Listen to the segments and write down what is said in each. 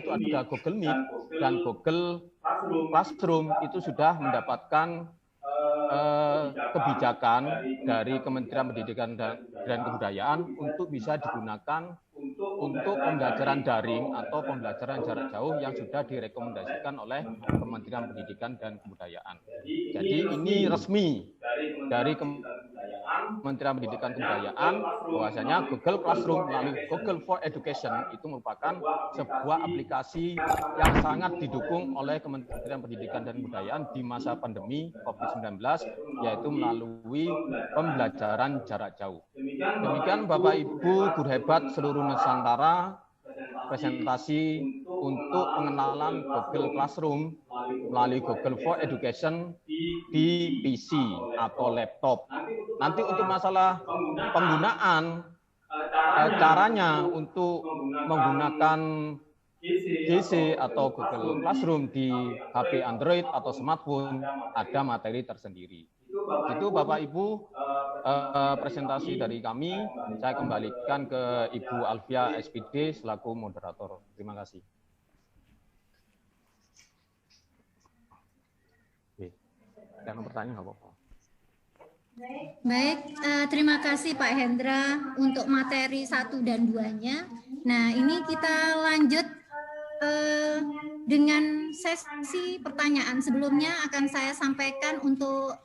itu ada Google Meet dan Google Classroom itu sudah mendapatkan kebijakan dari Kementerian Pendidikan dan Kebudayaan untuk bisa digunakan untuk pembelajaran daring atau pembelajaran jarak jauh yang sudah direkomendasikan oleh Kementerian Pendidikan dan Kebudayaan. Jadi ini resmi dari Kementerian Pendidikan dan Kebudayaan bahwasanya Google Classroom melalui Google for Education itu merupakan sebuah aplikasi yang sangat didukung oleh Kementerian Pendidikan dan Kebudayaan di masa pandemi COVID-19, yaitu melalui pembelajaran jarak jauh. Demikian Bapak Ibu guru hebat seluruh Nusantara, presentasi untuk pengenalan Google Classroom melalui Google for Education di PC atau laptop. Nanti untuk masalah penggunaan, caranya untuk menggunakan GC atau Google Classroom di HP Android atau smartphone ada materi tersendiri. Itu Bapak Ibu presentasi dari kami. Saya kembalikan ke Ibu Alfia SPD selaku moderator. Terima kasih. Yang bertanya nggak apa-apa. Baik, terima kasih Pak Hendra untuk materi 1 dan 2-nya. Nah, ini kita lanjut dengan sesi pertanyaan. Sebelumnya akan saya sampaikan untuk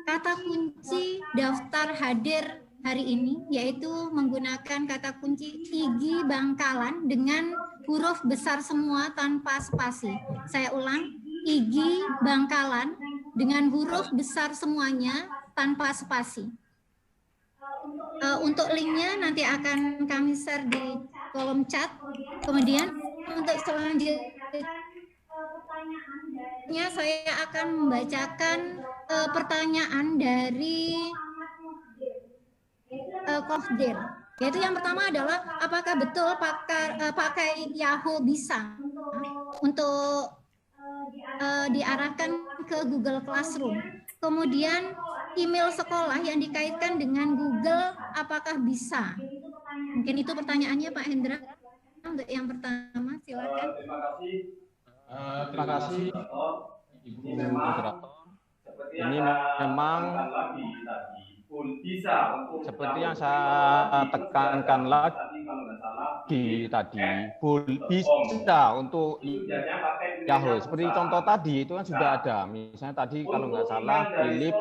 kata kunci daftar hadir hari ini, yaitu menggunakan kata kunci Igi Bangkalan dengan huruf besar semua tanpa spasi. Saya ulang, Igi Bangkalan dengan huruf besar semuanya tanpa spasi. Untuk linknya nanti akan kami share di kolom chat. Kemudian untuk selanjutnya saya akan membacakan pertanyaan dari Kohdir. Yaitu yang pertama adalah apakah betul pakai Yahoo bisa untuk diarahkan ke Google Classroom. Kemudian email sekolah yang dikaitkan dengan Google apakah bisa? Mungkin itu pertanyaannya Pak Hendra. Untuk yang pertama silakan. Terima kasih Ibu moderator. Ini memang seperti yang saya tekankan lagi tadi, bisa untuk Yahoo. Seperti contoh tadi itu kan sudah ada. Misalnya tadi kalau nggak salah Philip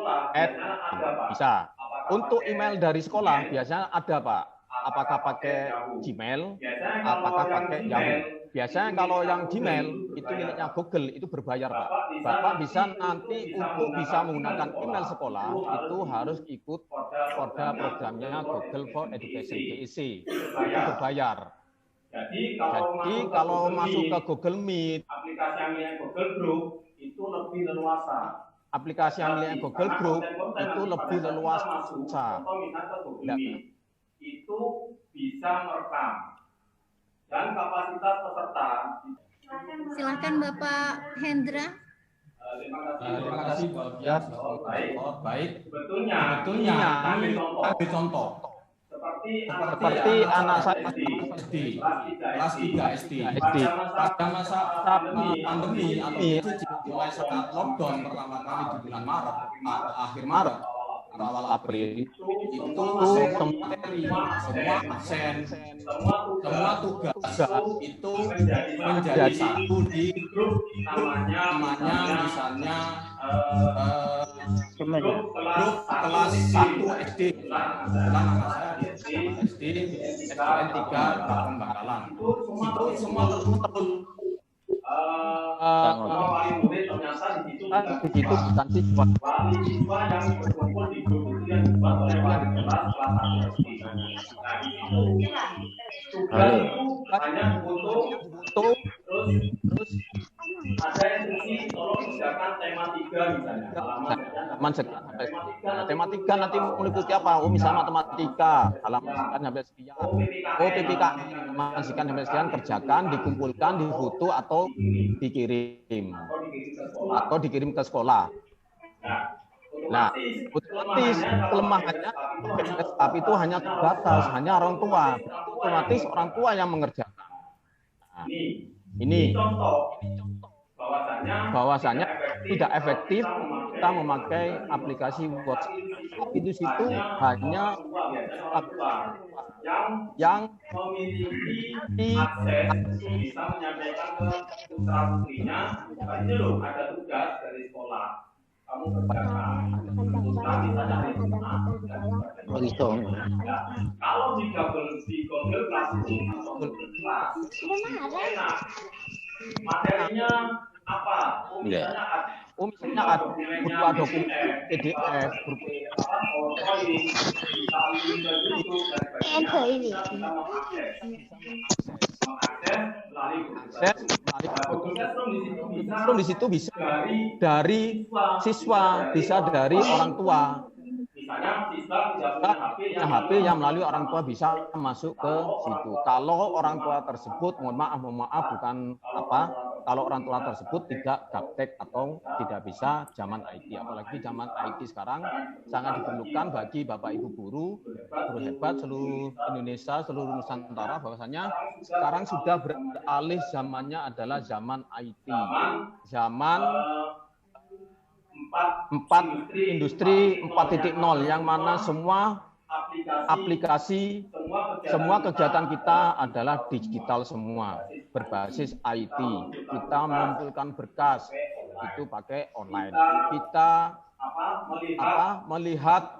bisa. Untuk email dari sekolah biasanya ada Pak. Apakah pakai Gmail? Apakah pakai Yahoo? Biasanya kalau yang Gmail itu miliknya Google itu berbayar Pak. Bapak bisa nanti untuk bisa menggunakan email sekolah itu harus ikut programnya Google for Education GEC itu berbayar. Jadi kalau masuk ke Google Meet, aplikasi yang milik Google Group itu lebih leluasa. Aplikasi yang milik Google Group itu lebih leluasa. Itu bisa merekam dan kapasitas peserta. Silakan Bapak Hendra. Terima kasih Pak Alfia. Baik. Sebetulnya kami contoh. Seperti anak saya SD, kelas 3 SD. Pada masa pandemi atau mulai saat lockdown pertama kali di bulan Maret, akhir Maret, awal April, itu semua materi, semua absen, semua tugas itu menjadi satu di grup namanya misalnya grup kelas 1 SD. Kebetulan anak saya SD SDN 3 Kampung Bangkalan. Itu semua terkumpul. Wali murid ternyata di situ bukan siswa yang berkumpul di grup itu yang dibuat oleh wali kelas SD. Nah itu tugas itu hanya foto, terus ada instruksi tolong kerjakan tema 3 misalnya. Tematika nanti meliputi apa? Oh misalnya matematika, halaman sekian sampai sekian. Oh PPK, halaman sekian sampai sekian kerjakan, dikumpulkan, difoto atau dikirim ke sekolah. Nah, otomatis kelemahannya tapi itu hanya terbatas, hanya orang tua. Otomatis orang tua yang mengerjakan. Nah, Ini contoh bahwasanya tidak efektif kita memakai aplikasi WhatsApp. Itu situ hanya yang memiliki akses bisa menyampaikan ke putra-putrinya, ini loh ada tugas dari sekolah. Kamu kerjakan. Kalau di Google Classroom atau Google Class, enak. Materinya apa? Misalnya ada berupa dokumen PDF, di situ bisa dari siswa, bisa dari orang tua. Misalnya siswa punya HP yang melalui orang tua bisa masuk ke situ. Kalau orang tua tersebut, mohon maaf bukan apa, kalau orang tua tersebut tidak gaptek atau tidak bisa zaman IT, apalagi zaman IT sekarang sangat diperlukan bagi Bapak Ibu guru hebat seluruh Indonesia, seluruh Nusantara, bahwasanya sekarang sudah beralih zamannya adalah zaman IT, zaman industri 4.0 yang mana semua aplikasi, semua kegiatan kita adalah digital semua, berbasis IT. Kita mengumpulkan berkas, itu pakai online. Kita melihat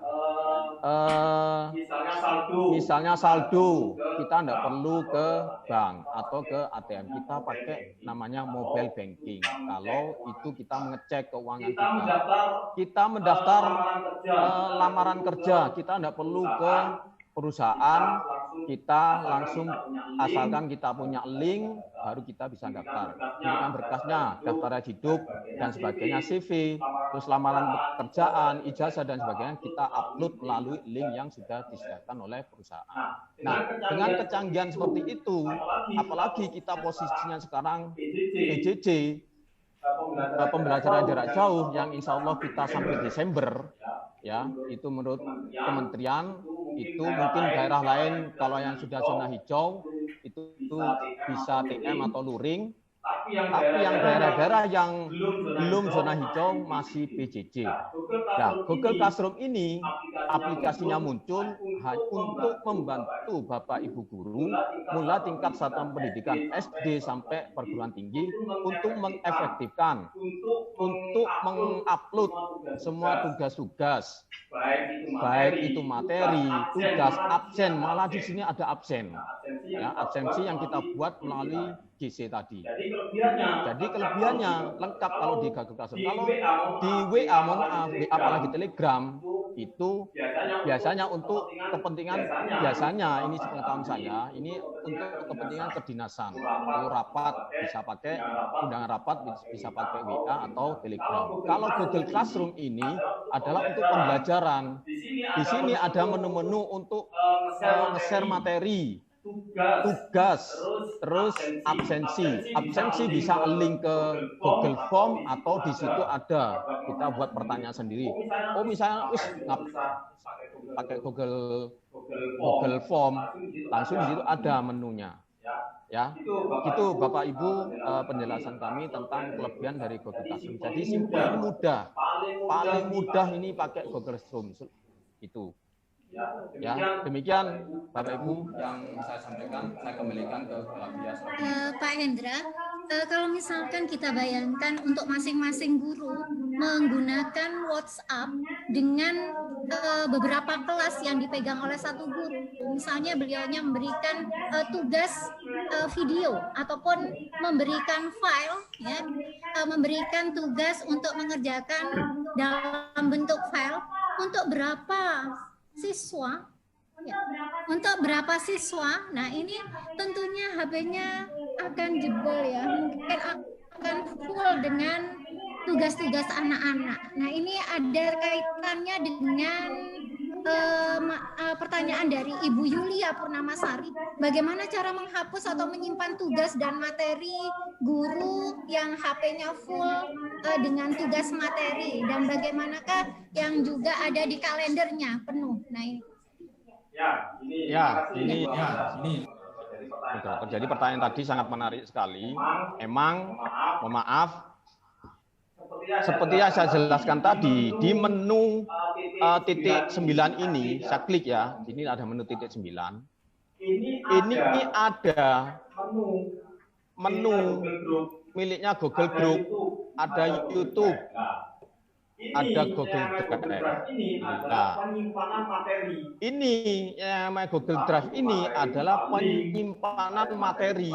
misalnya saldo, kita tidak perlu ke bank atau ke ATM, kita pakai namanya mobile banking. Kalau itu kita mengecek keuangan kita mendaftar lamaran kerja, kita tidak perlu ke perusahaan, kita langsung asalkan kita punya link, baru kita bisa daftar. Kirimkan berkasnya, daftar hidup dan sebagainya, CV, terus lamaran pekerjaan, ijazah dan sebagainya kita upload melalui link yang sudah disediakan oleh perusahaan. Nah, dengan kecanggihan seperti itu, apalagi kita posisinya sekarang PJJ, pembelajaran jarak jauh yang insya Allah kita sampai Desember, ya itu menurut kementerian, itu mungkin daerah lain kalau yang sudah zona hijau itu bisa TM atau luring, tapi yang daerah-daerah yang belum zona hijau masih PJJ. Nah, Google Classroom ini aplikasinya muncul untuk membantu Bapak Ibu guru mulai tingkat satuan pendidikan SD sampai perguruan tinggi untuk mengefektifkan, untuk mengupload semua tugas-tugas, baik itu materi, tugas, absen, malah di sini ada absen, ya, absensi yang kita buat melalui GC tadi. Jadi kelebihannya lengkap kalau di Google Classroom. Kalau di WA, apalagi Telegram, itu biasanya untuk kepentingan, biasanya ini sepengetahuan saya, ini untuk kepentingan kedinasan. Itu rapat bisa pakai, undangan rapat bisa pakai WA atau Telegram. Kalau Google Classroom ini adalah untuk pembelajaran. Di sini ada menu-menu untuk nge-share materi, tugas, terus absensi. Absensi bisa link ke Google Form atau di situ ada kita buat pertanyaan sendiri. Oh misalnya pakai Google Form, langsung di situ ada menunya. Ya, itu Bapak Ibu penjelasan kami tentang kelebihan dari Google Classroom. Jadi simpel, ini mudah, paling mudah ini pakai Google Classroom itu. Ya, demikian Bapak Ibu yang saya sampaikan. Saya kembalikan ke Pak Hendra, kalau misalkan kita bayangkan untuk masing-masing guru menggunakan WhatsApp dengan beberapa kelas yang dipegang oleh satu guru, misalnya beliaunya memberikan tugas video ataupun memberikan file, ya, memberikan tugas untuk mengerjakan dalam bentuk file, untuk berapa siswa? Ya. Untuk berapa siswa? Nah ini tentunya HP-nya akan jebol ya, mungkin akan full dengan tugas-tugas anak-anak. Nah ini ada kaitannya dengan pertanyaan dari Ibu Yulia Purnamasari. Bagaimana cara menghapus atau menyimpan tugas dan materi guru yang HP-nya full dengan tugas materi, dan bagaimanakah yang juga ada di kalendernya penuh? Nah ini. ini moderator. Jadi pertanyaan tadi sangat menarik sekali. Memang, mohon maaf, seperti yang saya jelaskan tadi, di menu titik 9 ini, saya klik ya, ini ada menu titik 9. Ini ada menu miliknya Google Group, ada YouTube, ada Google Drive. Nah, ini yang namanya Google Drive ini adalah penyimpanan materi,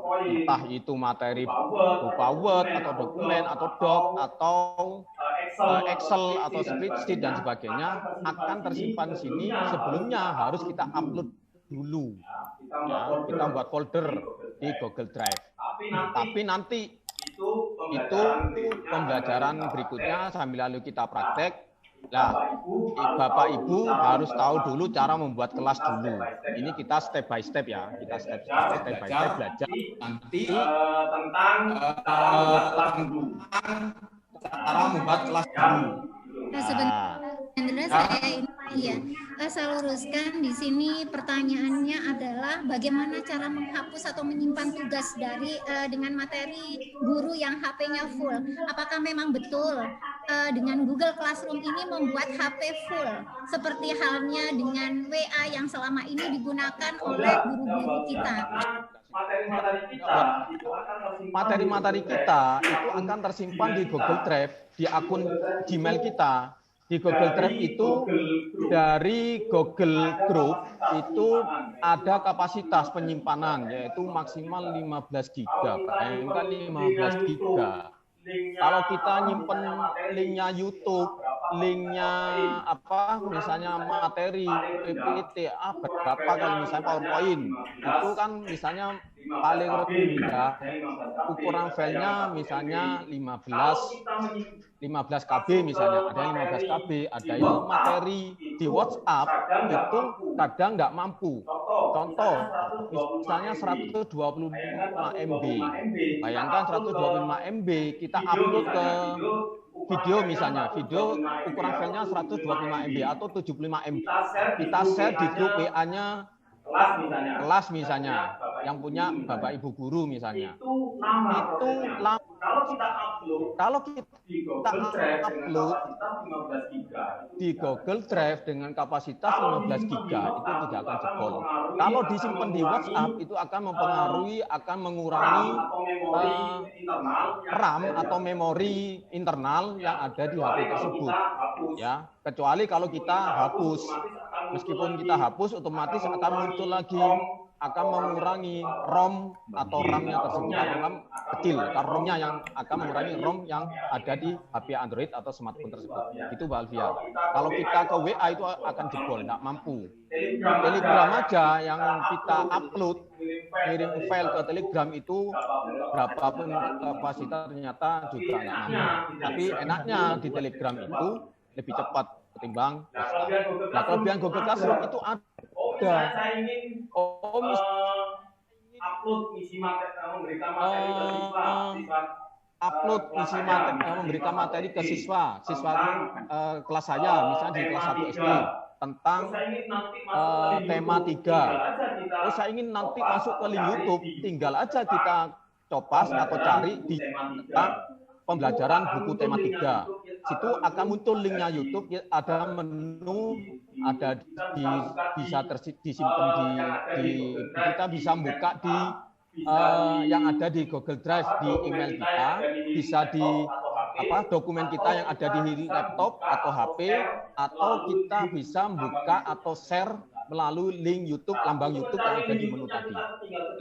entah itu materi berupa Word atau dokumen atau doc atau Excel atau spreadsheet dan sebagainya akan tersimpan di sini. Sebelumnya harus kita upload dulu, ya, kita buat folder di Google Drive. Tapi nanti itu pembelajaran berikutnya sambil lalu kita praktek. Nah, Bapak Ibu harus tahu dulu cara membuat kelas dulu. Ini kita step by step ya, kita step by step belajar nanti tentang cara membuat kelas dulu. Sebenarnya saya luruskan di sini pertanyaannya adalah bagaimana cara menghapus atau menyimpan tugas dari dengan materi guru yang HP-nya full. Apakah memang betul dengan Google Classroom ini membuat HP full seperti halnya dengan WA yang selama ini digunakan oleh guru-guru kita? Materi-materi kita itu akan tersimpan di Google Drive, di akun Gmail kita. Di Google Drive itu dari Google Group itu ada kapasitas penyimpanan yaitu maksimal 15 GB. Bayangkan 15 GB. Kalau kita nyimpen linknya YouTube, linknya apa, misalnya materi PPT, berapa kali misalnya PowerPoint, itu kan misalnya paling rendah ukuran filenya misalnya 15 KB misalnya, ada yang 15 KB, ada yang materi di WhatsApp itu kadang nggak mampu. Contoh, misalnya 125 MB. Bayangkan 125 MB, kita upload ke video misalnya, video ukuran filenya 125 MB atau 75 MB. Kita share di grup WA-nya kelas misalnya, yang punya Bapak Ibu guru misalnya. Itu lama. Kalau kita upload di Google Drive dengan kapasitas 15 GB itu tidak akan jebol. Kalau disimpan di WhatsApp itu akan mempengaruhi, akan mengurangi RAM atau memori internal yang ada di HP tersebut. Ya, kecuali kalau kita hapus. Meskipun kita hapus, otomatis akan muncul lagi, akan mengurangi ROM atau RAM-nya tersebut. RAM kecil, ROM-nya yang akan mengurangi ROM yang ada di HP Android atau smartphone tersebut. Itu Mbak Alfia. Kalau kita ke WA itu akan jebol, nggak mampu. Telegram aja yang kita upload, ngirim file ke Telegram itu berapapun kapasitas ternyata juga nggak mampu. Tapi enaknya di Telegram itu lebih cepat ketimbang WhatsApp. Nah, kelebihan Google Classroom itu ada. Upload isi materi, memberikan materi ke siswa kelas saya, misalnya di kelas 1 SD, tentang tema 3. Terus saya ingin nanti masuk ke link YouTube, tinggal aja kita copas atau cari di pembelajaran buku tema 3. Situ akan muncul linknya YouTube, ada menu, ada bisa disimpan kita bisa buka di yang ada di Google Drive di email kita, bisa di dokumen kita yang ada di laptop atau HP, atau kita bisa buka atau share melalui link YouTube, lambang YouTube yang ada di menu tadi.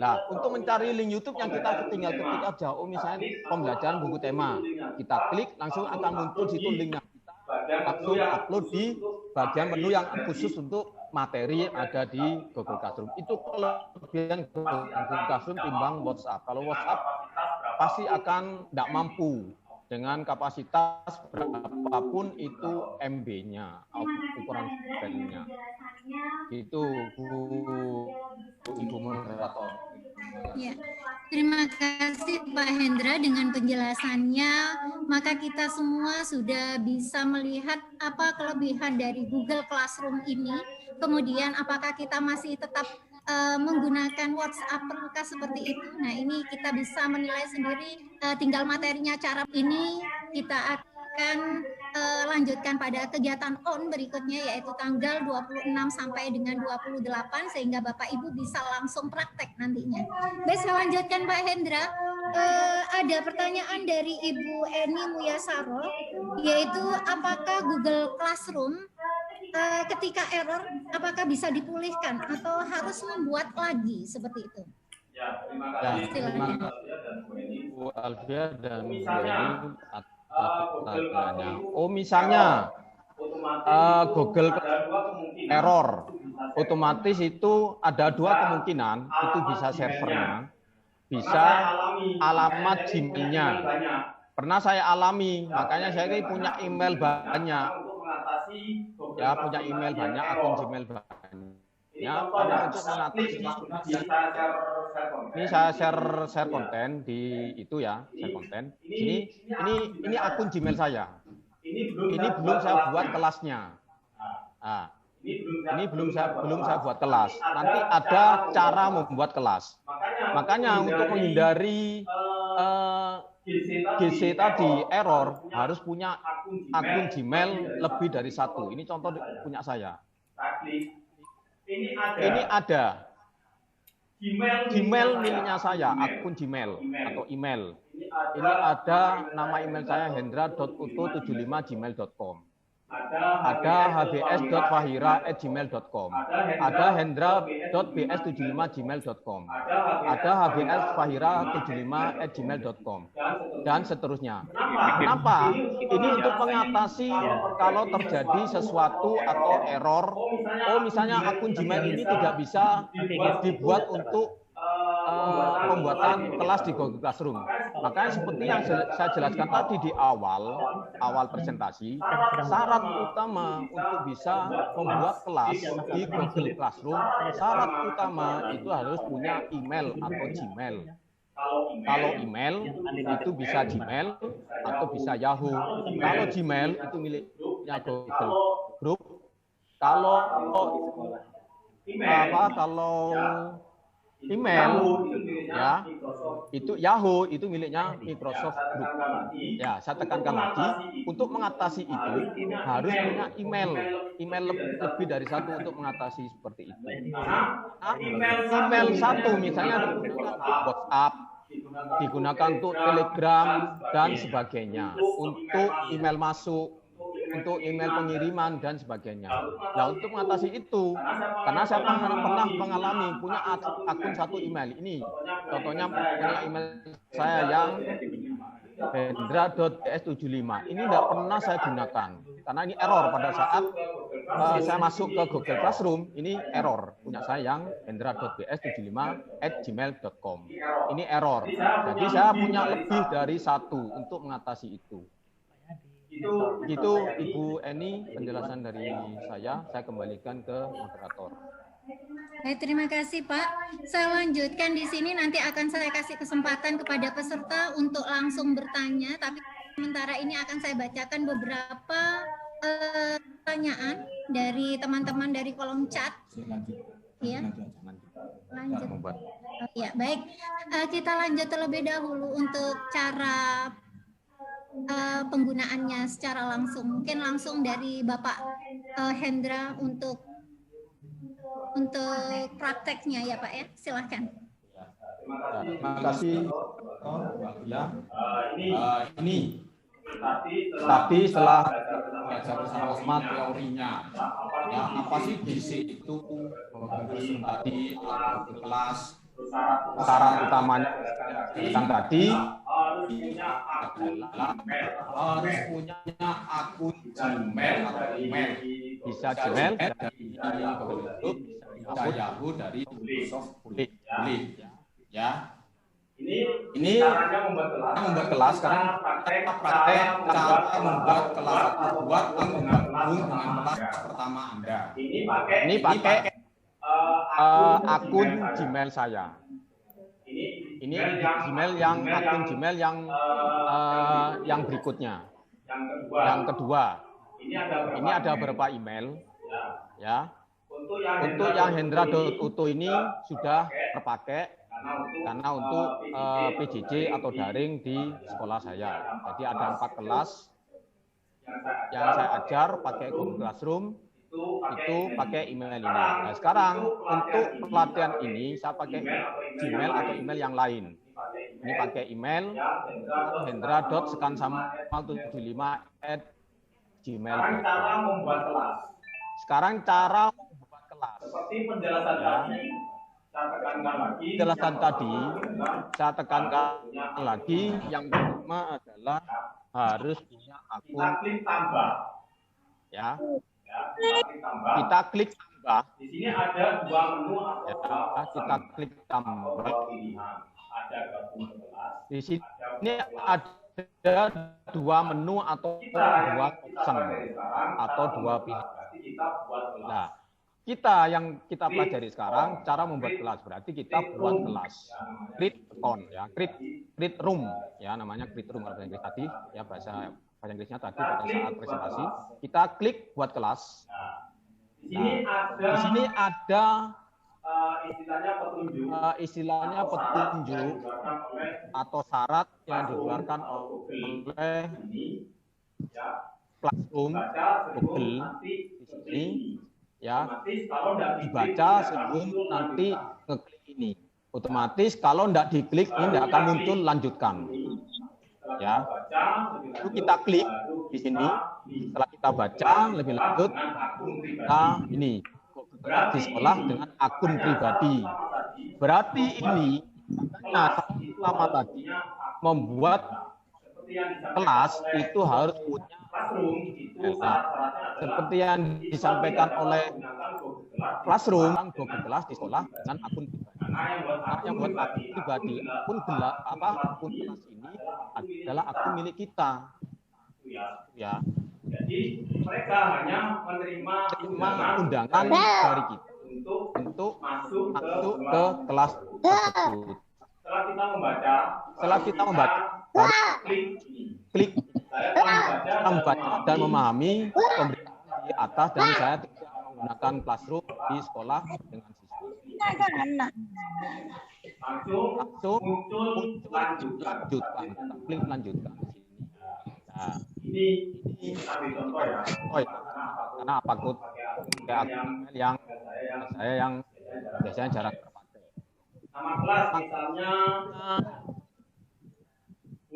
Nah, untuk mencari link YouTube yang kita tinggal ketik aja, misalnya pembelajaran buku tema, kita klik langsung akan muncul situ linknya, kita langsung upload di bagian menu yang khusus untuk materi yang ada di Google Classroom. Itu kelebihan Google Classroom timbang WhatsApp. Kalau WhatsApp pasti akan tidak mampu dengan kapasitas berapapun itu MB-nya, ukuran filenya. Itu Ibu Moderator. Ya, terima kasih Pak Hendra dengan penjelasannya. Maka kita semua sudah bisa melihat apa kelebihan dari Google Classroom ini. Kemudian apakah kita masih tetap menggunakan WhatsApp perlukas seperti itu. Nah, ini kita bisa menilai sendiri, tinggal materinya cara ini kita akan lanjutkan pada kegiatan on berikutnya, yaitu tanggal 26 sampai dengan 28, sehingga Bapak Ibu bisa langsung praktek nantinya. Baik, saya lanjutkan Pak Hendra. Ada pertanyaan dari Ibu Eni Muyasaro, yaitu apakah Google Classroom ketika error apakah bisa dipulihkan atau harus membuat lagi seperti itu? Ya, terima kasih Bu Alfia dan Bu Eni atas pertanyaannya. Oh, misalnya Google error, otomatis itu ada dua kemungkinan, itu bisa servernya, bisa alamat Gmail-nya. Pernah saya alami, makanya saya ini punya email banyak. Ya, punya email banyak, akun Gmail banyak. Ya, karena untuk mengatasi ini saya share konten di itu ya, share konten. Ini akun Gmail saya. Ini belum saya buat kelasnya. Nah, ini belum saya buat kelas. Nanti ada cara membuat kelas. Makanya untuk menghindari GC tadi error harus punya akun Gmail lebih dari satu. Ini contoh punya saya. Ini ada Gmail miliknya saya, akun Gmail atau email. Ini ada nama email saya hendra.uto75gmail.com. Ada hbs.fahira@gmail.com. Ada hendra.bs75gmail.com. Ada hbsfahira75@gmail.com. Dan seterusnya. Kenapa? Ini untuk mengatasi kalau terjadi sesuatu atau error. Oh, misalnya akun Gmail ini tidak bisa dibuat untuk pembuatan kelas di Google Classroom. Makanya seperti yang saya jelaskan tadi di awal presentasi, syarat utama untuk bisa membuat kelas di Google Classroom, syarat utama itu harus punya email atau Gmail. Kalau email itu bisa Gmail atau bisa Yahoo. Kalau Gmail itu miliknya Google Group. Kalau email ya itu Yahoo itu miliknya Microsoft Group. Ya, saya tekankan lagi, untuk mengatasi itu harus punya email lebih dari satu untuk mengatasi seperti itu. Email satu misalnya digunakan untuk WhatsApp, digunakan untuk Telegram dan sebagainya, untuk email masuk, untuk email pengiriman dan sebagainya. Nah, untuk mengatasi itu, karena saya pernah mengalami punya akun satu email ini, contohnya punya email saya yang hendra.bs75. Ini tidak pernah saya gunakan karena ini error pada saat saya masuk ke Google Classroom. Ini error punya saya yang hendra.bs75@gmail.com. Ini error. Jadi saya punya lebih dari satu untuk mengatasi itu. Itu Ibu Eni penjelasan dari saya kembalikan ke moderator. Baik, terima kasih Pak. Saya lanjutkan di sini, nanti akan saya kasih kesempatan kepada peserta untuk langsung bertanya, tapi sementara ini akan saya bacakan beberapa pertanyaan dari teman-teman dari kolom chat. Ya. Lanjut. Ya, baik. Kita lanjut terlebih dahulu untuk cara penggunaannya secara langsung. Mungkin langsung dari Bapak Hendra untuk prakteknya ya Pak ya, silahkan. Terima kasih. Ini tadi setelah belajar bersama teorinya, ya apa sih GC itu tadi kelas syarat utamanya yang tadi adalah harus punya akun Gmail atau email, bisa Gmail dari YouTube, bisa Yahoo dari Microsoft boleh ya. Ini caranya membuat kelas. Sekarang kita praktek cara membuat kelas buat menggabung dengan kelas pertama Anda. Ini pakai akun Gmail saya. Ini Gmail yang akun Gmail yang berikutnya. Yang kedua. Ini ada beberapa email ya. Untuk yang hendra.uto ini sudah terpakai karena untuk PJJ atau daring di sekolah saya. Jadi ada 4 kelas yang saya ajar pakai Google Classroom, itu pakai email ini. Nah, sekarang untuk pelatihan ini saya pakai Gmail atau email yang lain. Ini pakai email hendra.sekansamal75@gmail.com. Sekarang cara membuat kelas. Seperti penjelasan tadi, saya tekankan lagi, yang pertama adalah harus punya akun. Ya. Kita klik tambah. Di sini ada 2 menu atau kita klik tambah. Di sini ada 2 menu atau 2 option atau 2 pilihan. Nah, yang kita pelajari sekarang cara membuat kelas, berarti kita buat kelas create account ya, create room ya, namanya create room bahasa Inggris tadi ya, bahasa Inggrisnya tadi pada saat presentasi kita klik buat kelas. Nah, di sini ada istilahnya petunjuk atau syarat yang dikeluarkan oleh Classroom Google di sini ya, dibaca sebelum nanti ngeklik ini. Otomatis kalau tidak diklik ini tidak akan muncul lanjutkan. Ya, itu kita klik di sini. Setelah kita baca lebih lanjut, kita ini di sekolah dengan akun pribadi. Berarti ini lama tadi membuat kelas itu harus punya seperti yang disampaikan oleh Classroom, Google Kelas di sekolah dengan akun pribadi. Nah, yang buat akun pribadi, akun kelas ini adalah akun milik kita. Ya. Jadi mereka hanya menerima undangan dari kita untuk masuk ke kelas tersebut. Setelah kita membaca, klik saya membaca dan memahami pemberitaan di atas, dan saya tidak menggunakan Classroom di sekolah dengan siswa. Langsung muncul lanjutkan. Klik lanjutkan di sini. Nah, ini contoh ya. Karena takut pakai akun yang saya yang biasanya jarang terpakai. Nama kelas misalnya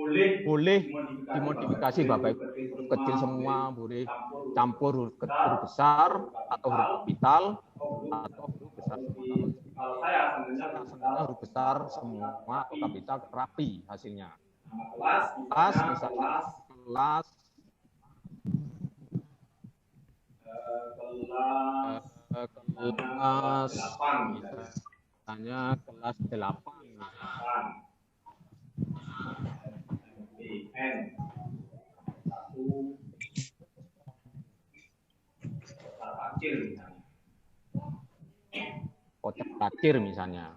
boleh dimodifikasi Bapak Ibu, huruf kecil semua, boleh campur huruf besar atau huruf kapital atau huruf besar semua. Kalau saya sebenarnya huruf besar semua atau kapital rapi hasilnya. Kelas misalnya kelas 8. Kotak akhir misalnya.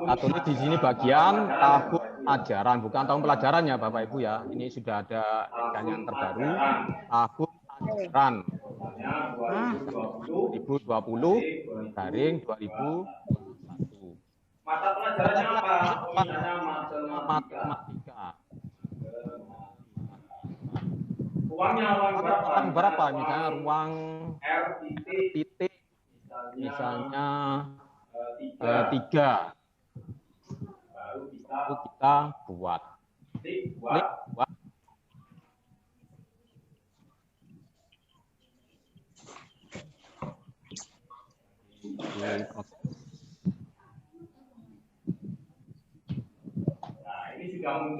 Atau ini di sini bagian tahun ajaran, bukan tahun pelajaran ya Bapak Ibu ya. Ini sudah ada yang terbaru, tahun ajaran 2020 garing 2021. Mata pelajarannya apa? Matematika. Ruang berapa? Misalnya ruang titik misalnya 3. Baru kita buat. Klik buat.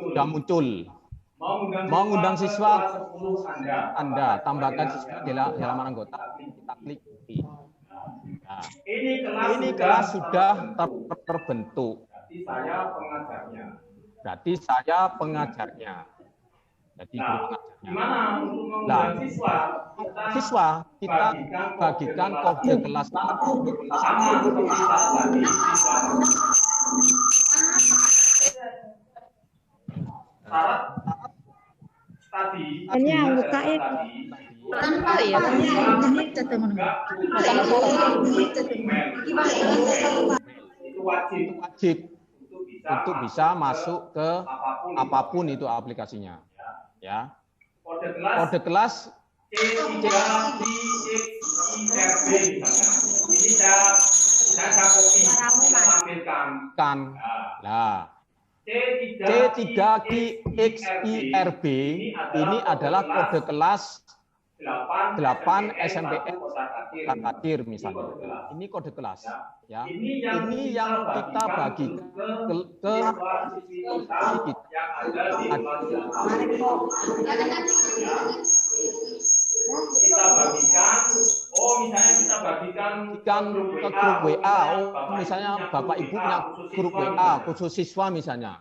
Sudah muncul. Mau undang siswa Anda tambahkan siswa di halaman anggota, kita klik. Nah, ini kelas sudah terbentuk. Berarti saya pengajarnya. Jadi guru pengajarnya. Nah, siswa kita bagikan kode kelas ini yang bukain iya. Itu wajib untuk bisa masuk ke apapun itu aplikasinya. Ya. Kode kelas C3GXIRB ini saya copy, saya tampilkan. Nah, C3GXIRB ini adalah kode kelas 8 SMPN Kota Kadir misalnya. Ini kode kelas. Ya. Ini yang kita bagi ke kita bagikan, misalnya kita bagikan ke grup WA, misalnya Bapak Ibu punya grup WA khusus siswa misalnya.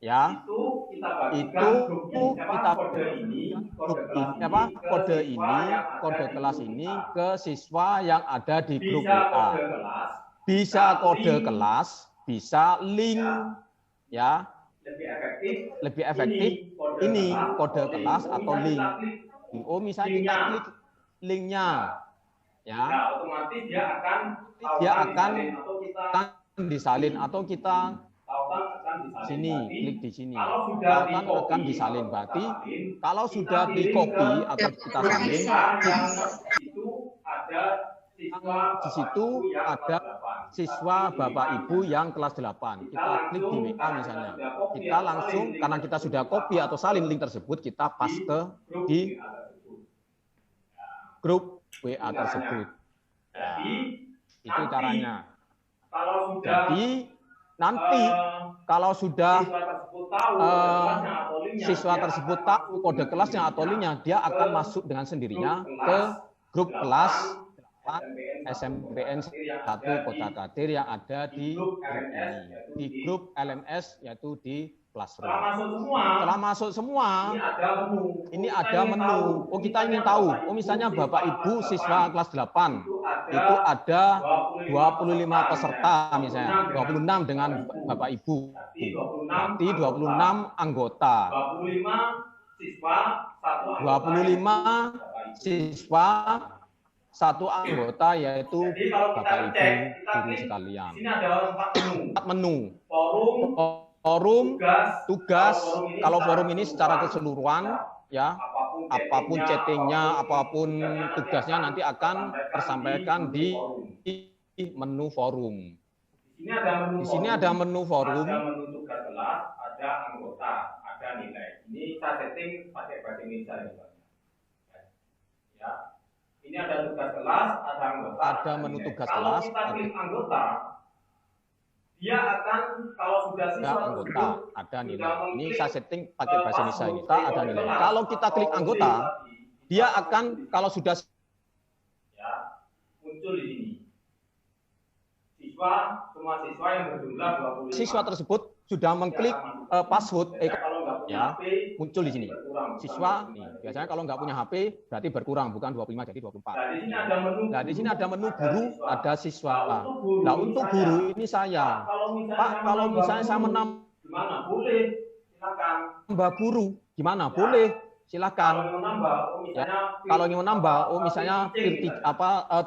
Ya, itu kita kode kelas ini ke siswa yang ada di grup WA. Bisa kode kelas, bisa link, ya. Lebih efektif ini kode kelas atau link. Misalnya kita klik linknya, ya, otomatis dia akan disalin atau kita sini klik di sini, akan disalin. Berarti kalau sudah di copy atau kita salin, di situ ada siswa Bapak Ibu yang kelas 8. Kita klik di WA misalnya. Kita langsung, karena kita sudah copy atau salin link tersebut, kita paste di grup WA tersebut. Ya, itu caranya. Jadi nanti kalau sudah siswa tersebut tahu kode kelasnya atau linknya, dia akan masuk dengan sendirinya ke grup kelas SMPN 1 Kota Kadir yang ada di grup ini, di grup LMS yaitu di Classroom. Setelah masuk semua, ini ada menu. Kita ingin tahu, misalnya Bapak Ibu siswa kelas 8, itu ada 25 peserta misalnya, 26 dengan Bapak Ibu. Berarti 26 anggota. 25 siswa, 1 anggota yaitu Bapak Ibu guru sekalian. 4 menu. Forum, tugas, kalau forum ini secara keseluruhan, ya, apapun chattingnya, apapun tugasnya nanti akan tersampaikan di menu forum. Di sini ada menu forum. Ada menu tugas kelas, ada anggota, ada nilai. Ini saya setting pakai bahasa Indonesia ya. Ini ada tugas kelas, ada anggota. Ada menu tugas kelas. Kalau kita klik anggota, dia akan, kalau sudah siswa anggota, ada nilai. Ini saya setting pakai bahasa Indonesia, kita ada nilai. Kalau kita klik anggota, dia akan, kalau sudah ya, muncul di sini. Semua siswa yang berjumlah 25. Siswa tersebut sudah mengklik password, ya, muncul di sini. Siswa, nih, biasanya kalau nggak punya HP, berarti berkurang, bukan 25 jadi 24. Nah, di sini ada menu guru, ada siswa. Nah, untuk guru ini saya, Pak, kalau misalnya saya menambah, gimana? Boleh, silakan. Menambah guru, gimana? Boleh, silakan. Ya, kalau ingin menambah, misalnya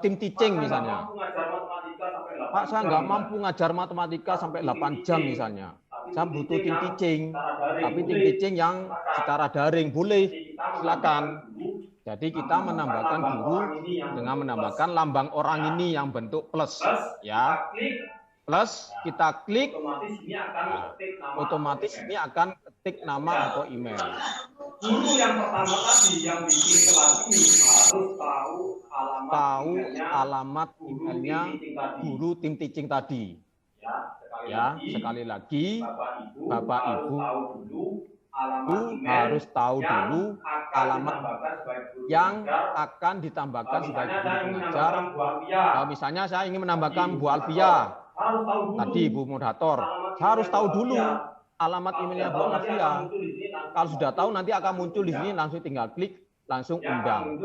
tim teaching misalnya. Pak, saya nggak mampu ngajar matematika sampai 8 jam misalnya. Saya butuh tim teaching, tapi tim teaching yang secara daring, boleh, silakan. Jadi kita menambahkan guru dengan menambahkan lambang orang ini yang bentuk plus, ya. Plus, kita klik, otomatis ini akan ketik nama atau email. Guru yang pertama tadi yang bikin kelas ini harus tahu alamat emailnya guru tim teaching tadi. Ya, sekali lagi, Bapak Ibu harus tahu dulu alamat yang akan ditambahkan sebagai guru pengajar. Misalnya saya ingin menambahkan Bu Alfia, tadi Bu moderator, saya harus tahu dulu alamat emailnya Bu Alfia. Kalau sudah tahu nanti akan muncul di sini, langsung tinggal klik, langsung undang.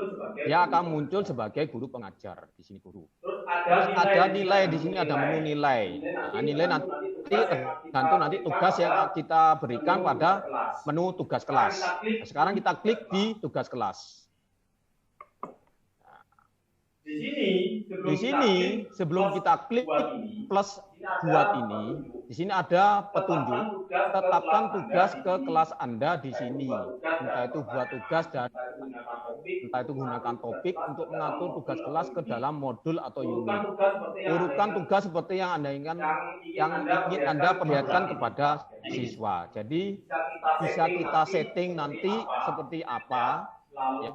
Dia akan muncul sebagai guru pengajar di sini guru. Terus ada nilai di sini, ada menu nilai. Nah, nilai nanti tergantung nanti tugas yang kita berikan pada menu tugas kelas. Nah, sekarang kita klik di tugas kelas. Di sini sebelum kita klik plus buat ini, di sini ada petunjuk tetapkan tugas ke kelas Anda di sini. Entah itu buat tugas dan entah itu gunakan topik untuk mengatur tugas kelas ke dalam modul atau unit. Urutan tugas seperti yang ingin Anda perlihatkan kepada siswa. Jadi bisa kita setting nanti seperti apa, ya,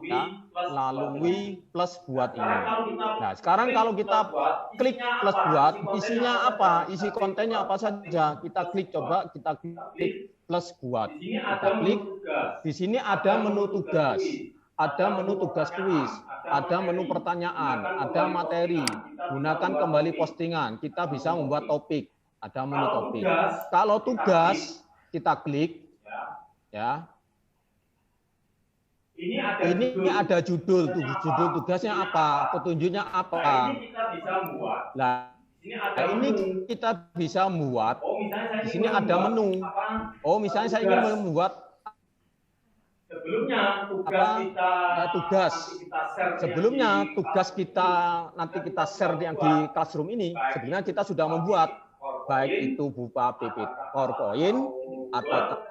melalui plus buat ini. Nah, sekarang kalau kita klik plus buat, isinya apa? Isi kontennya apa saja? Kita klik, coba kita klik plus buat. Kita klik, di sini ada menu tugas, ada menu tugas kuis, ada menu pertanyaan, ada materi, gunakan kembali postingan, kita bisa membuat topik, ada menu topik. Kalau tugas, kita klik, ya. Ini ada judul tugasnya apa, petunjuknya apa. Nah, ini kita bisa membuat. Di sini ada menu. Oh, misalnya saya ingin membuat tugas. Sebelumnya tugas kita nanti kita share yang di classroom ini. Sebelumnya kita sudah membuat baik itu berupa PowerPoint atau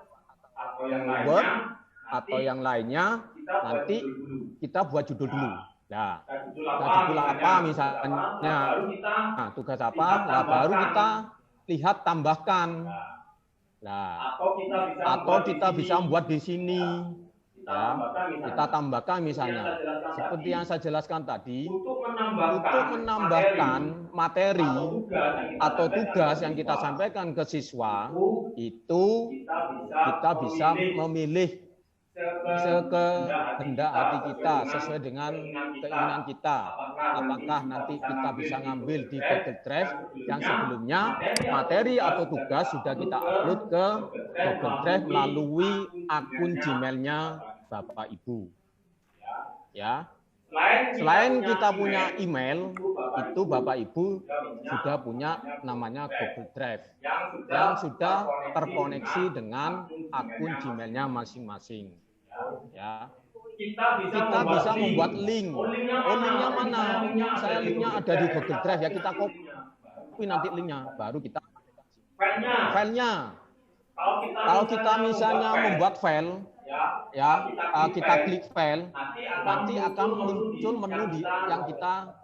Word atau yang lainnya, nanti kita buat judul dulu. Nah, judul apa misalnya? Nah, tugas apa? Nah, baru kita lihat tambahkan. Nah, atau kita bisa membuat di sini. Ya, kita tambahkan misalnya seperti yang saya jelaskan tadi, untuk menambahkan materi atau tugas yang kita sampaikan ke siswa itu kita bisa memilih sekehendak hati kita sesuai dengan keinginan kita. Apakah nanti kita bisa ngambil di Google Drive yang sebelumnya materi atau tugas sudah kita upload ke Google Drive melalui akun Gmail-nya Bapak Ibu. Ya. Selain kita punya email, itu Bapak Ibu sudah punya namanya Google Drive yang sudah terkoneksi dengan akun Gmail-nya masing-masing. Ya. Kita bisa membuat link. Oh, linknya mana? Linknya ada di Google Drive ya, kita copy nanti linknya, baru kita filenya. Kalau kita misalnya membuat file, ya kita klik file, nanti akan muncul menu yang kita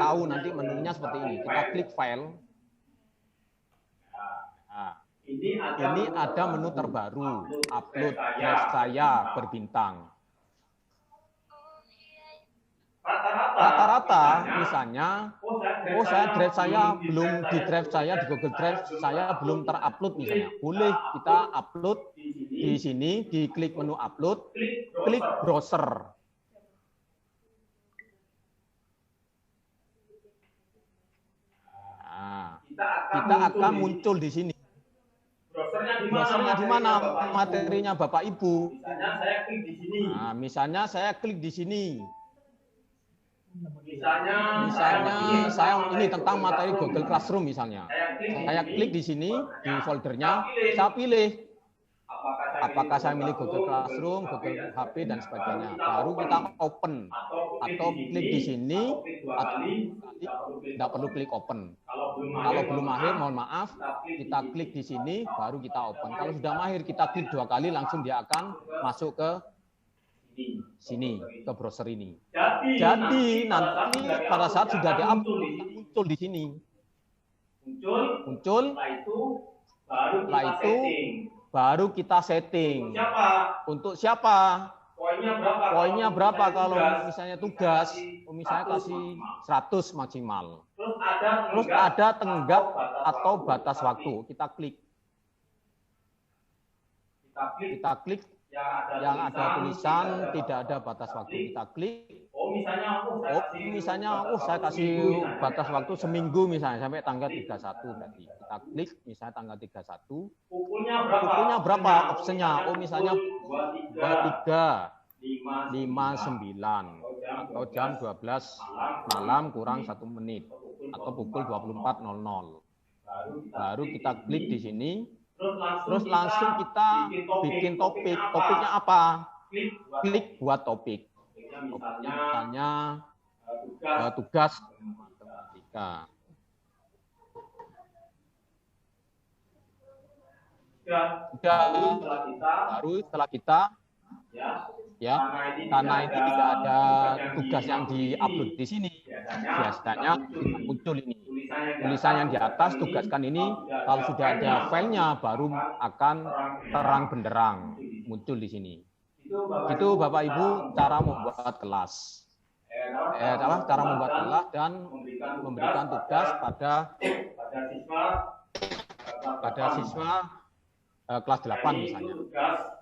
tahu nanti menunya seperti ini. Kita klik file. Nah, ini ada menu terbaru, upload drive saya berbintang. Rata-rata misalnya, drive saya belum di drive saya di Google Drive saya belum terupload misalnya. Boleh kita upload di sini, diklik menu upload, klik browser. Nah, kita akan muncul di sini. Browsernya di mana? Materinya Bapak Ibu. Misalnya saya klik di sini. Misalnya saya ini tentang materi Google Classroom misalnya. Saya klik di sini di foldernya, saya pilih apakah saya milih Google Classroom, Google HP dan sebagainya. Baru kita open atau klik di sini atau tidak perlu klik open. Kalau belum mahir mohon maaf, kita klik di sini baru kita open. Kalau sudah mahir kita klik 2 kali langsung dia akan masuk ke sini, ke browser ini. Jadi nanti pada saat sudah di-upload muncul di sini. Muncul, setelah itu baru kita setting. Untuk siapa? Poinnya berapa kalau misalnya tugas, misalnya kasih 100 maksimal. Terus ada tenggat atau batas waktu. Kita klik. Yang ada tulisan tidak ada batas waktu, kita klik. Misalnya saya kasih batas waktu seminggu misalnya sampai tanggal 31 berarti. Kita klik misalnya tanggal 31. Pukulnya berapa opsinya? Misalnya 23.59 atau jam 12 malam kurang 1 menit atau pukul 24.00. Baru kita klik di sini. Terus langsung kita bikin topik. Topiknya apa? Klik buat topik. Topiknya misalnya tugas matematika. Baru setelah kita ya, karena ini tidak ada tugas yang diupload di sini, biasanya muncul ini tulisan yang di atas, tugaskan ini. Kalau sudah ada filenya baru akan terang benderang muncul di sini. Itu Bapak Ibu cara membuat kelas. Cara membuat kelas dan memberikan tugas pada siswa kelas 8 misalnya.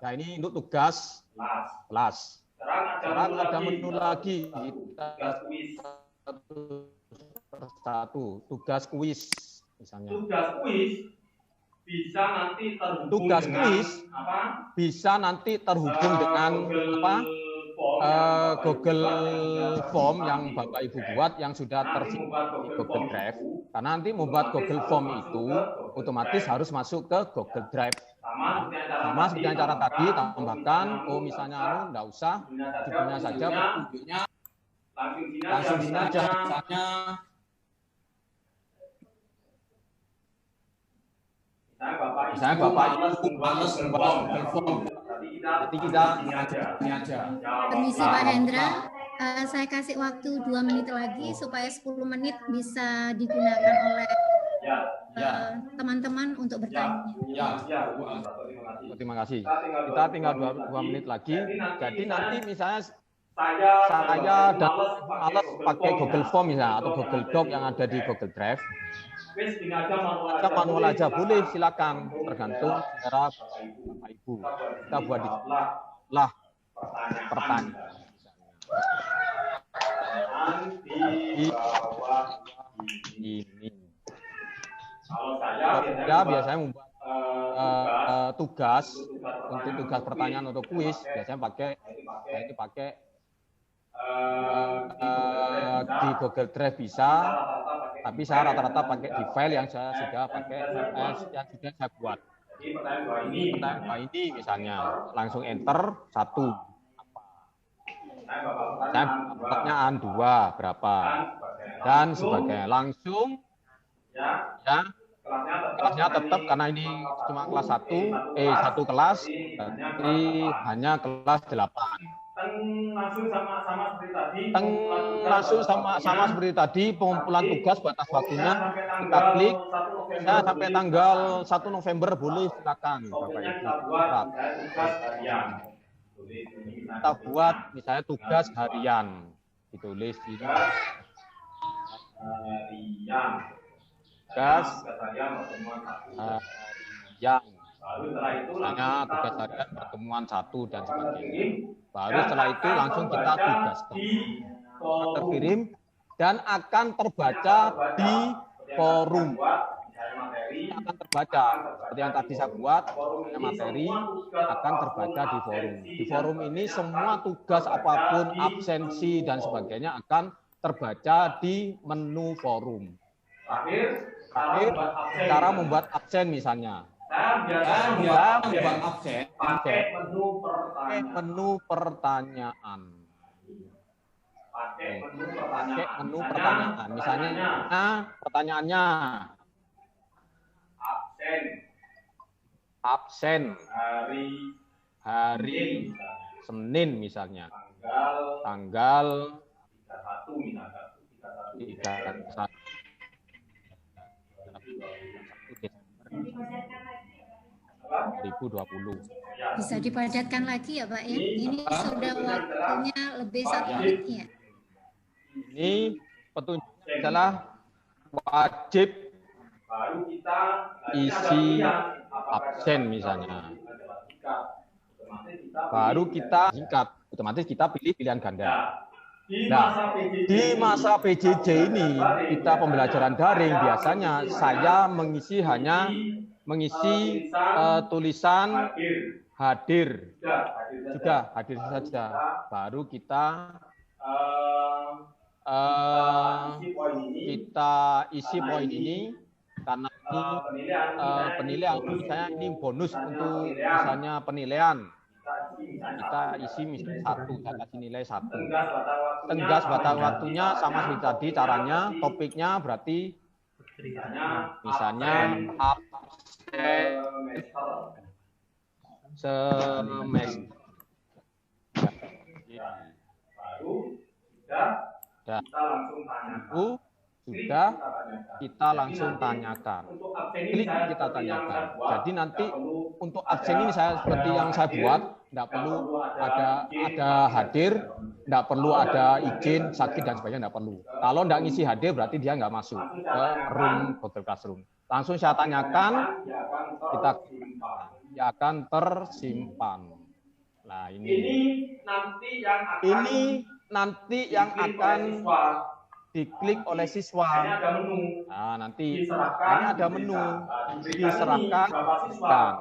Nah, ini untuk tugas kelas. Sekarang ada menu lagi, kita satu tugas kuis misalnya. Tugas kuis bisa nanti terhubung dengan Google Form yang Bapak Ibu buat yang sudah tersimpan di Google Drive. Karena nanti membuat Google Form itu otomatis harus masuk ke Google Drive. Sama seperti yang cara tadi, tambahkan, misalnya enggak usah, judulnya saja, petunjuknya langsung sini aja, misalnya Bapak Ibu males membuat Google Form. Jadi kita ini aja. Permisi Pak Hendra, saya kasih waktu 2 menit lagi supaya 10 menit bisa digunakan oleh teman-teman untuk bertanya. Terima kasih. Kita tinggal 2 menit lagi. Jadi nanti misalnya saya dan malas pakai Google Form misalnya atau Google Doc yang ada di Google Drive. Kita manual aja boleh, silakan, tergantung selera Bapak Ibu. Kita buat di lah pertanyaan. Ini. Saya biasanya membuat tugas untuk tugas pertanyaan atau kuis, biasanya pakai di Google Drive bisa, tapi saya rata-rata pakai di file yang saya sudah saya buat. Ini pertanyaan ini misalnya langsung enter 1 saya pertanyaan 2 berapa dan sebagainya, langsung ya kelasnya tetap karena ini cuma kelas 1 kelas, tapi hanya kelas 8. Langsung sama seperti tadi, pengumpulan tugas batas waktunya kita klik, saya sampai tanggal 1 November boleh, silakan Bapak Ibu. Kita buat misalnya tugas harian, ditulis di tugas harian. Misalnya tugas harian pertemuan 1 dan sebagainya. Baru setelah itu langsung kita tugaskan. Terkirim dan akan terbaca di forum. Akan terbaca seperti yang tadi saya buat, materi akan terbaca di forum. Di forum ini semua tugas apapun, absensi dan sebagainya akan terbaca di menu forum. Terakhir, cara membuat absen misalnya. Saya membuat absen pakai menu pertanyaan. Pakai menu pertanyaan. Misalnya pertanyaannya absen hari Senin misalnya. Tanggal 31 2020. Bisa dipadatkan lagi ya Pak ya? Ini sudah waktunya lebih 1 menit ya. Ini petunjuknya adalah wajib isi absen misalnya. Baru kita singkat, otomatis kita pilih pilihan ganda. Nah, di masa PJJ ini kita pembelajaran daring, biasanya saya hanya mengisi tulisan hadir. Sudah hadir saja. Baru kita isi poin ini karena ini penilaian, misalnya ini bonus untuk misalnya penilaian. kita isi misalnya 1, saya kasih nilai 1. Tenggas batas waktunya sama seperti tadi caranya, topiknya berarti misalnya semester. Sudah kita langsung tanyakan. Klik kita tanyakan. Jadi nanti untuk absen ini saya seperti yang saya buat, tidak perlu ada hadir, tidak perlu ada izin, sakit dan sebagainya, tidak perlu. Kalau tidak ngisi hadir berarti dia nggak masuk ke room Google Classroom. Langsung saya tanyakan, dia akan tersimpan. Nah ini nanti yang akan diklik oleh siswa. Nah, nanti ini ada menu diserahkan dan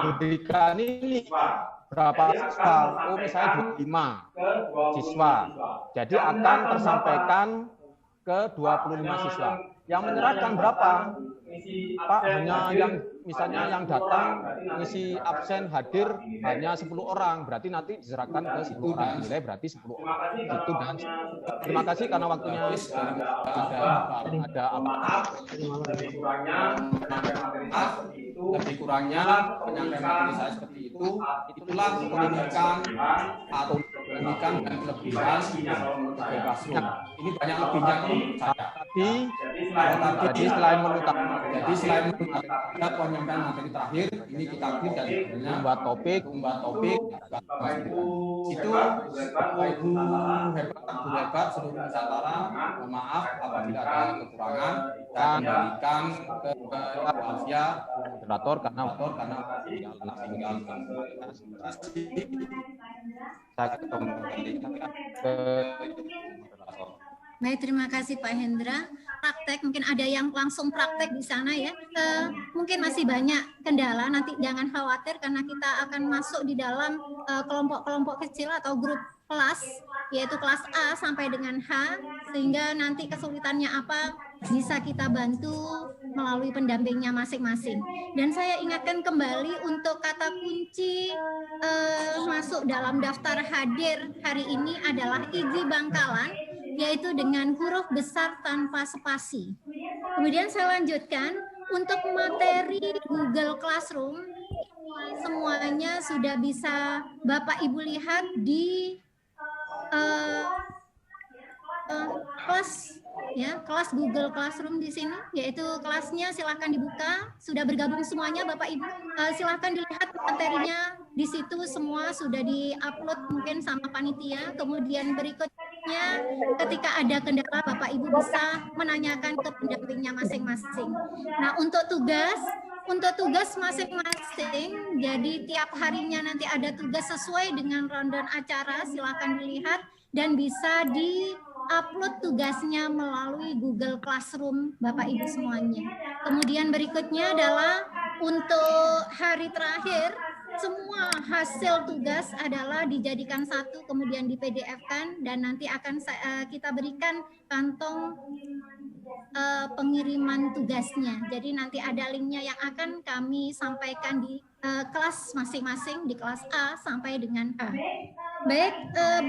diberikan ini berapa siswa. Oh, misalnya 25 siswa. Jadi akan tersampaikan ke 25 siswa. Yang menyerahkan berapa? Pak, hanya yang misalnya yang datang ngisi absen hadir hanya 10 orang, berarti nanti diserahkan ke 10 orang, nilai berarti 10 orang. Gitu dan terima kasih karena waktunya ada apa? Lebih kurangnya penyampaian materi saya seperti itu. Itulah pendidikan atau pendidikan dan kelebihan kebebasan. Ini banyak lebihnya menurut saya. Jadi selain menutupkan ada penyampaian materi terakhir, ini kita klik dan membuat topik, itu Ibu hebat seluruh Nusantara. Mohon maaf apabila ada kekurangan dan kembalikan ke Alfia moderator karena tinggal saya kembalikan ke moderator. Baik, terima kasih Pak Hendra. Praktek, mungkin ada yang langsung praktek di sana ya. Mungkin masih banyak kendala, nanti jangan khawatir karena kita akan masuk di dalam kelompok-kelompok kecil atau grup kelas, yaitu kelas A sampai dengan H, sehingga nanti kesulitannya apa bisa kita bantu melalui pendampingnya masing-masing. Dan saya ingatkan kembali untuk kata kunci masuk dalam daftar hadir hari ini adalah iji bangkalan, yaitu dengan huruf besar tanpa spasi. Kemudian saya lanjutkan, untuk materi Google Classroom, semuanya sudah bisa Bapak Ibu lihat di kelas Google Classroom di sini, yaitu kelasnya silahkan dibuka, sudah bergabung semuanya Bapak Ibu, silahkan dilihat materinya di situ semua sudah diupload mungkin sama panitia. Kemudian berikutnya ketika ada kendala Bapak Ibu bisa menanyakan ke pendampingnya masing-masing. Nah, untuk tugas masing-masing, jadi tiap harinya nanti ada tugas sesuai dengan rundown acara, silakan dilihat dan bisa di-upload tugasnya melalui Google Classroom Bapak Ibu semuanya. Kemudian berikutnya adalah untuk hari terakhir, semua hasil tugas adalah dijadikan satu, kemudian di PDF-kan dan nanti akan kita berikan kantong pengiriman tugasnya. Jadi nanti ada linknya yang akan kami sampaikan di kelas masing-masing, di kelas A sampai dengan H. Baik,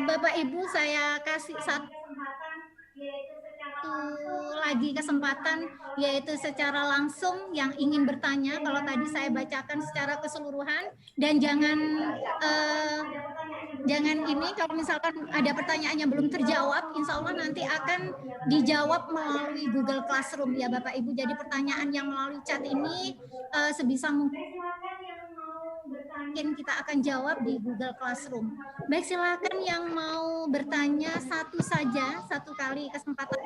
Bapak Ibu, saya kasih satu lagi kesempatan, yaitu secara langsung yang ingin bertanya. Kalau tadi saya bacakan secara keseluruhan, dan jangan ini, kalau misalkan ada pertanyaan yang belum terjawab, insya Allah nanti akan dijawab melalui Google Classroom ya Bapak Ibu. Jadi pertanyaan yang melalui chat ini sebisa mungkin kita akan jawab di Google Classroom. Baik, silakan yang mau bertanya satu saja, satu kali kesempatan.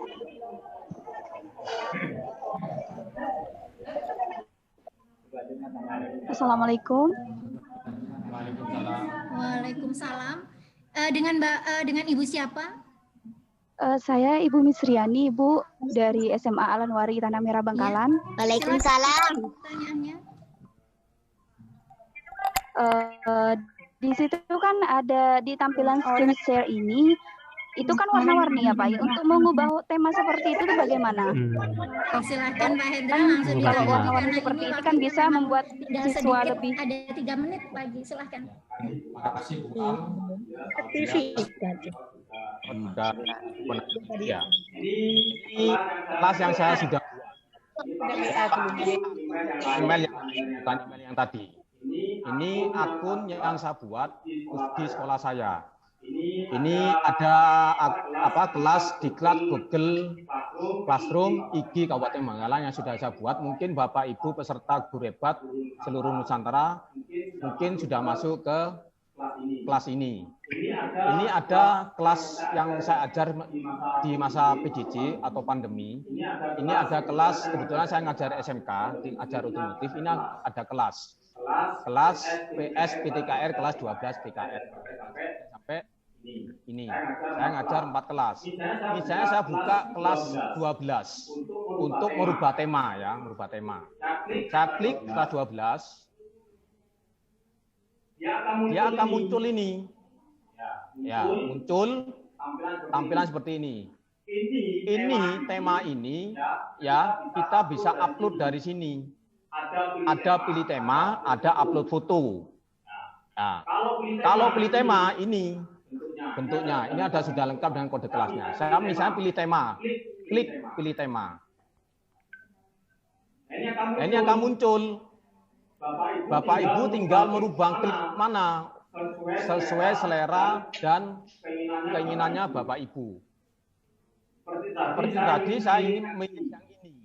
Assalamualaikum. Waalaikumsalam. Dengan Ibu siapa? Saya Ibu Misriani, Ibu dari SMA Alanwari Tanah Merah Bangkalan. Ya. Waalaikumsalam. Pertanyaannya. Di situ kan ada di tampilan screen share ini itu kan warna-warni ya Pak. Untuk mengubah tema seperti itu tuh bagaimana? Silahkan Pak Hendra Kan langsung kalau ditanggapi, warna-warni karena seperti ini ini kan bisa waktunya membuat tinggal siswa sedikit, lebih. ada 3 menit lagi, silahkan. Terima kasih Bu Am. Sudah ya. Ini kelas yang saya sudah email yang tadi. Ini akun yang saya buat di sekolah saya. Ini ada kelas diklat Google Classroom IG Kabupaten Bangkalan yang sudah saya buat. Mungkin Bapak Ibu peserta guru hebat seluruh Nusantara mungkin sudah masuk ke kelas ini. Ini ada kelas yang saya ajar di masa PJJ atau pandemi. Ini ada kelas, kebetulan saya ngajar SMK, ajar otomotif. Ini ada kelas PS PTKR kelas 12 PKR sampai ini. Saya ngajar 4 kelas. Misalnya saya buka kelas 12 untuk merubah tema ya, merubah tema. Saya klik kelas 12. Dia akan muncul ini. Ya, muncul tampilan seperti ini. Ini tema ini ya, kita bisa upload dari sini. Ada pilih tema, ada upload foto. Nah, kalau pilih tema ini bentuknya, ini ada sudah lengkap dengan kode kelasnya. Saya misalnya pilih tema, klik pilih tema. Nah, ini akan muncul. Bapak Ibu tinggal merubah klik mana sesuai selera dan keinginannya Bapak Ibu. Seperti tadi saya ingin memilih yang ini.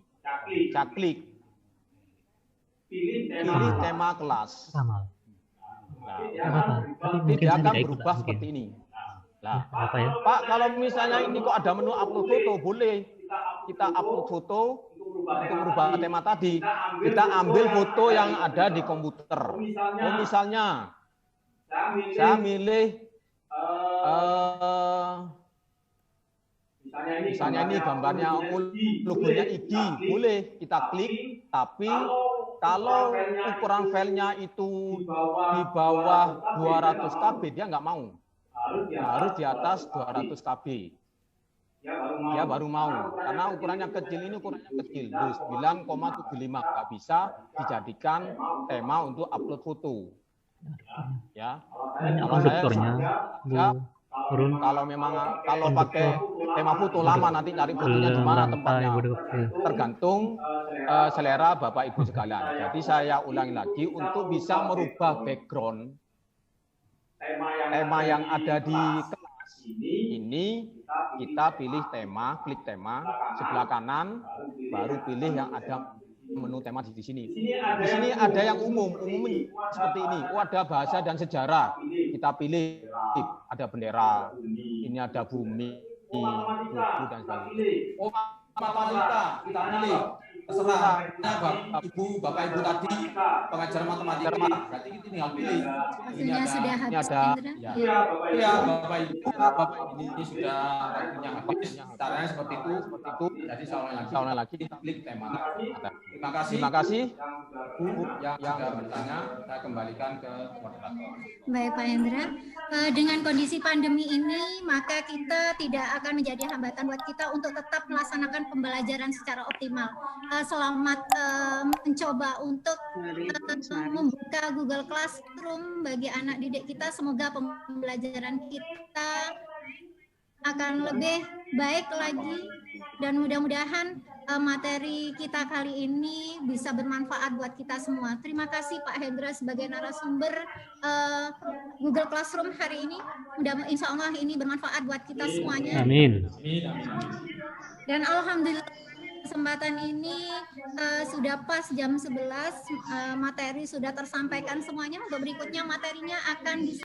Saya klik. Pilih tema kelas. Nah, dia akan berubah seperti ini. Nah, Pak, kalau misalnya ini kok ada menu upload foto, boleh kita upload foto untuk merubah tema tadi. Kita ambil foto yang ada di komputer. Oh, misalnya saya milih misalnya ini gambarnya logonya IG, boleh kita klik, tapi kalau ukuran filenya itu di bawah 200 KB, dia nggak mau. Harus di atas 200 KB. Dia baru mau. Karena ukurannya kecil, ini ukurannya kecil. 9,75. Nggak bisa dijadikan tema untuk upload foto. Ya. Kalau kalau memang kalau pakai tema foto lama nanti cari fotonya di mana tempatnya, tergantung selera Bapak Ibu sekalian. Jadi saya ulangi lagi, untuk bisa merubah background tema yang ada di kelas ini, kita pilih tema, klik tema, sebelah kanan baru pilih yang ada menu tema di sini. Di sini ada yang umum seperti ini. Oh, ada bahasa dan sejarah. Kita pilih, ada bendera, ini ada bumi, buku dan sebagainya. Oh, matematika, kita pilih. Terserah, Bapak Ibu tadi pengajar matematika, berarti kita tinggal pilih. Ini ada, ya Bapak Ibu ini sudah waktunya habis. Caranya seperti itu. Jadi soalnya lagi kita klik tema. Terima kasih Bu yang sudah bertanya. Saya kembalikan ke moderator. Baik Pak Hendra, dengan kondisi pandemi ini maka kita tidak akan menjadi hambatan buat kita untuk tetap melaksanakan pembelajaran secara optimal. Selamat mencoba untuk membuka Google Classroom bagi anak didik kita. Semoga pembelajaran kita akan lebih baik lagi dan mudah-mudahan materi kita kali ini bisa bermanfaat buat kita semua. Terima kasih Pak Hendra sebagai narasumber Google Classroom hari ini. Insya Allah ini bermanfaat buat kita semuanya. Amin. Dan alhamdulillah kesempatan ini sudah pas jam 11, materi sudah tersampaikan semuanya. Untuk berikutnya materinya akan